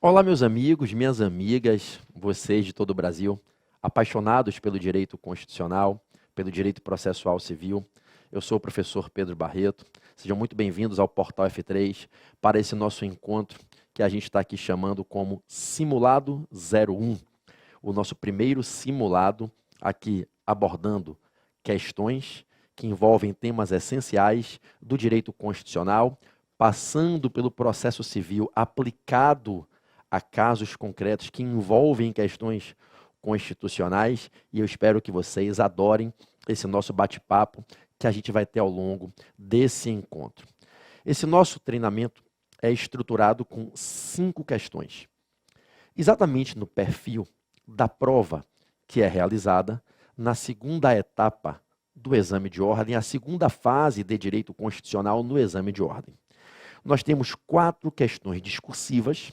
Olá, meus amigos, minhas amigas, vocês de todo o Brasil, apaixonados pelo direito constitucional, pelo direito processual civil. Eu sou o professor Pedro Barreto. Sejam muito bem-vindos ao Portal F3 para esse nosso encontro que a gente está aqui chamando como Simulado 01. O nosso primeiro simulado aqui abordando questões que envolvem temas essenciais do direito constitucional, passando pelo processo civil aplicado a casos concretos que envolvem questões constitucionais, e eu espero que vocês adorem esse nosso bate-papo que a gente vai ter ao longo desse encontro. Esse nosso treinamento é estruturado com 5 questões, exatamente no perfil da prova que é realizada na segunda etapa do exame de ordem, a segunda fase de direito constitucional no exame de ordem. Nós temos 4 questões discursivas,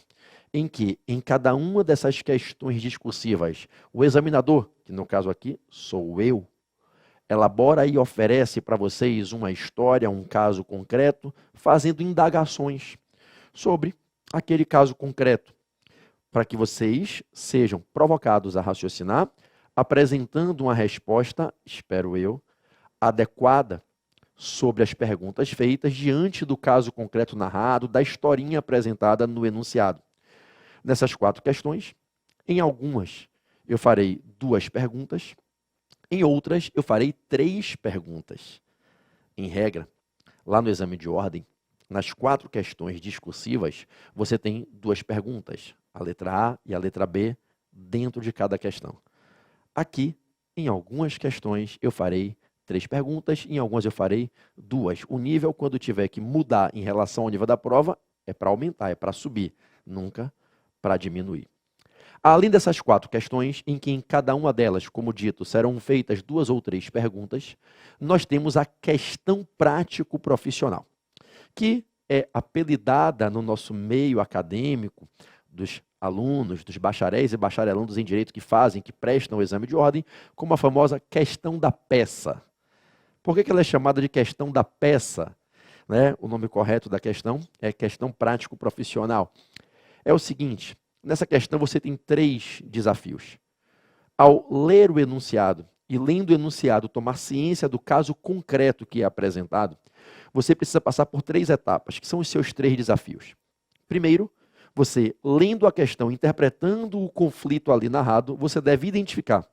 em que, em cada uma dessas questões discursivas, o examinador, que no caso aqui sou eu, elabora e oferece para vocês uma história, um caso concreto, fazendo indagações sobre aquele caso concreto, para que vocês sejam provocados a raciocinar, apresentando uma resposta, espero eu, adequada sobre as perguntas feitas diante do caso concreto narrado, da historinha apresentada no enunciado. Nessas 4 questões, em algumas eu farei 2 perguntas, em outras eu farei 3 perguntas. Em regra, lá no exame de ordem, nas 4 questões discursivas, você tem 2 perguntas, a letra A e a letra B, dentro de cada questão. Aqui, em algumas questões, eu farei 3 perguntas, em algumas eu farei 2. O nível, quando tiver que mudar em relação ao nível da prova, é para aumentar, é para subir, nunca para diminuir. Além dessas 4 questões, em que em cada uma delas, como dito, serão feitas 2 ou 3 perguntas, nós temos a questão prático-profissional, que é apelidada no nosso meio acadêmico, dos alunos, dos bacharéis e bacharelandos em direito que fazem, que prestam o exame de ordem, como a famosa questão da peça. Por que ela é chamada de questão da peça? O nome correto da questão é questão prático-profissional. É o seguinte, nessa questão você tem 3 desafios. Ao ler o enunciado e lendo o enunciado tomar ciência do caso concreto que é apresentado, você precisa passar por 3 etapas, que são os seus 3 desafios. Primeiro, você lendo a questão, interpretando o conflito ali narrado, você deve identificar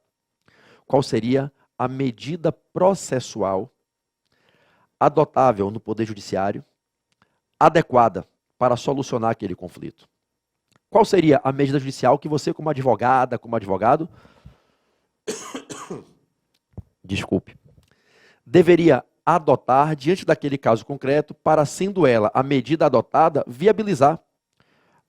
qual seria a medida processual adotável no Poder Judiciário, adequada para solucionar aquele conflito. Qual seria a medida judicial que você, como advogada, como advogado, deveria adotar diante daquele caso concreto para, sendo ela a medida adotada, viabilizar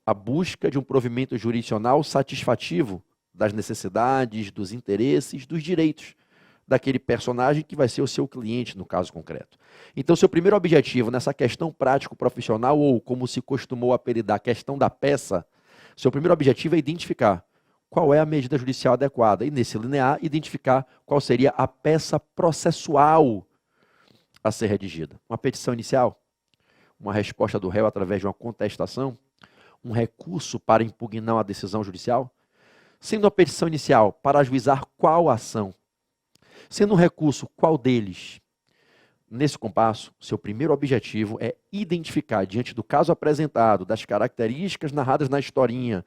a busca de um provimento jurisdicional satisfativo das necessidades, dos interesses, dos direitos daquele personagem que vai ser o seu cliente no caso concreto. Então, seu primeiro objetivo nessa questão prático-profissional, ou como se costumou apelidar, a questão da peça, seu primeiro objetivo é identificar qual é a medida judicial adequada e, nesse linear, identificar qual seria a peça processual a ser redigida. Uma petição inicial, uma resposta do réu através de uma contestação, um recurso para impugnar uma decisão judicial, sendo a petição inicial para ajuizar qual ação, sendo um recurso qual deles. Nesse compasso, seu primeiro objetivo é identificar, diante do caso apresentado, das características narradas na historinha,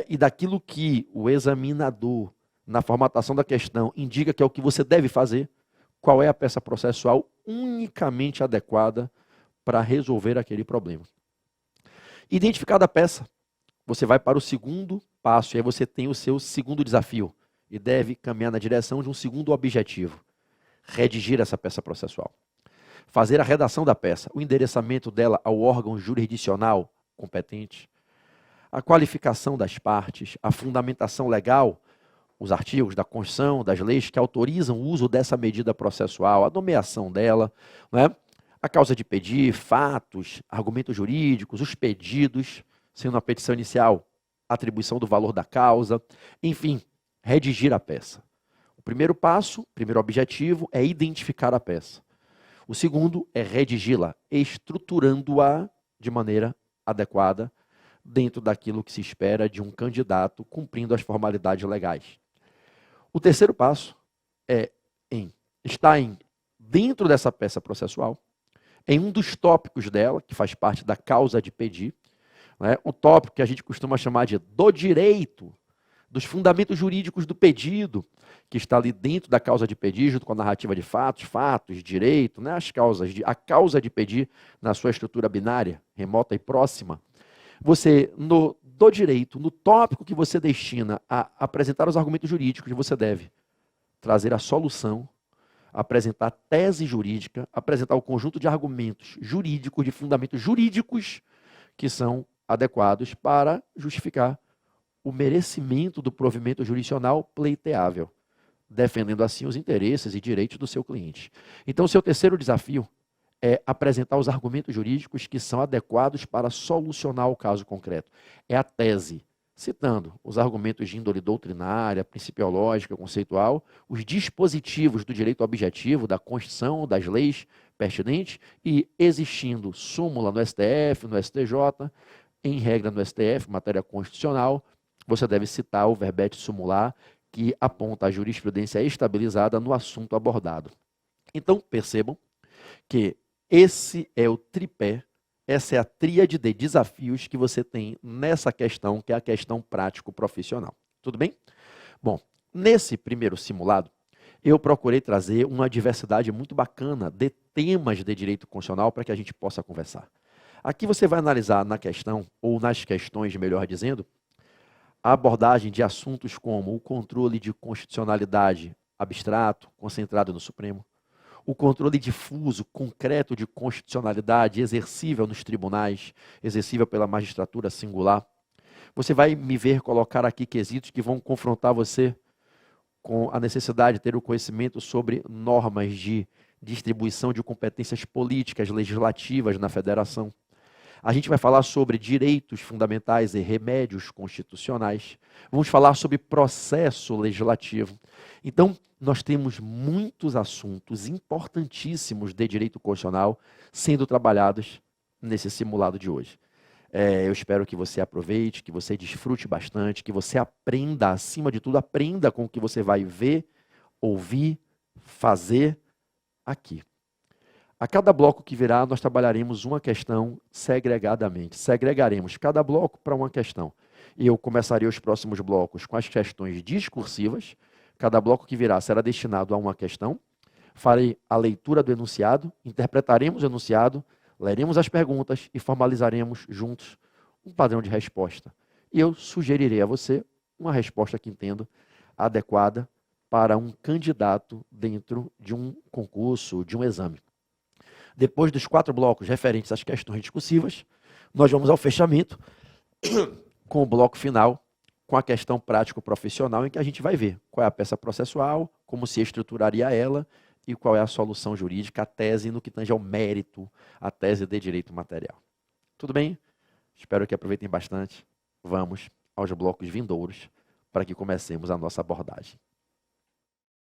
e daquilo que o examinador, na formatação da questão, indica que é o que você deve fazer, qual é a peça processual unicamente adequada para resolver aquele problema. Identificada a peça, você vai para o segundo passo, e aí você tem o seu segundo desafio, e deve caminhar na direção de um segundo objetivo: redigir essa peça processual. Fazer a redação da peça, o endereçamento dela ao órgão jurisdicional competente, a qualificação das partes, a fundamentação legal, os artigos da Constituição, das leis que autorizam o uso dessa medida processual, a nomeação dela, a causa de pedir, fatos, argumentos jurídicos, os pedidos, sendo a petição inicial, atribuição do valor da causa, enfim, redigir a peça. O primeiro passo, o primeiro objetivo é identificar a peça. O segundo é redigi-la, estruturando-a de maneira adequada, dentro daquilo que se espera de um candidato cumprindo as formalidades legais. O terceiro passo está dentro dessa peça processual, em um dos tópicos dela, que faz parte da causa de pedir, né, o tópico que a gente costuma chamar de do direito, dos fundamentos jurídicos do pedido, que está ali dentro da causa de pedir, junto com a narrativa de fatos, direito, né, a causa de pedir na sua estrutura binária, remota e próxima. Você, do direito, no tópico que você destina a apresentar os argumentos jurídicos, você deve trazer a solução, apresentar a tese jurídica, apresentar o conjunto de argumentos jurídicos, de fundamentos jurídicos que são adequados para justificar o merecimento do provimento jurisdicional pleiteável, defendendo assim os interesses e direitos do seu cliente. Então, seu terceiro desafio é apresentar os argumentos jurídicos que são adequados para solucionar o caso concreto. É a tese, citando os argumentos de índole doutrinária, principiológica, conceitual, os dispositivos do direito objetivo, da Constituição, das leis pertinentes, e existindo súmula no STF, no STJ, em regra no STF, matéria constitucional, você deve citar o verbete sumular que aponta a jurisprudência estabilizada no assunto abordado. Então, percebam que esse é o tripé, essa é a tríade de desafios que você tem nessa questão, que é a questão prático-profissional. Tudo bem? Bom, nesse primeiro simulado, eu procurei trazer uma diversidade muito bacana de temas de direito constitucional para que a gente possa conversar. Aqui você vai analisar na questão, ou nas questões, melhor dizendo, a abordagem de assuntos como o controle de constitucionalidade abstrato, concentrado no Supremo, o controle difuso, concreto de constitucionalidade, exercível nos tribunais, exercível pela magistratura singular. Você vai me ver colocar aqui quesitos que vão confrontar você com a necessidade de ter o conhecimento sobre normas de distribuição de competências políticas, legislativas na federação. A gente vai falar sobre direitos fundamentais e remédios constitucionais. Vamos falar sobre processo legislativo. Então, nós temos muitos assuntos importantíssimos de direito constitucional sendo trabalhados nesse simulado de hoje. Eu espero que você aproveite, que você desfrute bastante, que você aprenda, acima de tudo, aprenda com o que você vai ver, ouvir, fazer aqui. A cada bloco que virá, nós trabalharemos uma questão segregadamente. Segregaremos cada bloco para uma questão. Eu começarei os próximos blocos com as questões discursivas. Cada bloco que virá será destinado a uma questão. Farei a leitura do enunciado, interpretaremos o enunciado, leremos as perguntas e formalizaremos juntos um padrão de resposta. E eu sugerirei a você uma resposta que entendo adequada para um candidato dentro de um concurso, de um exame. Depois dos 4 blocos referentes às questões discursivas, nós vamos ao fechamento com o bloco final, com a questão prático-profissional, em que a gente vai ver qual é a peça processual, como se estruturaria ela e qual é a solução jurídica, a tese no que tange ao mérito, a tese de direito material. Tudo bem? Espero que aproveitem bastante. Vamos aos blocos vindouros para que comecemos a nossa abordagem.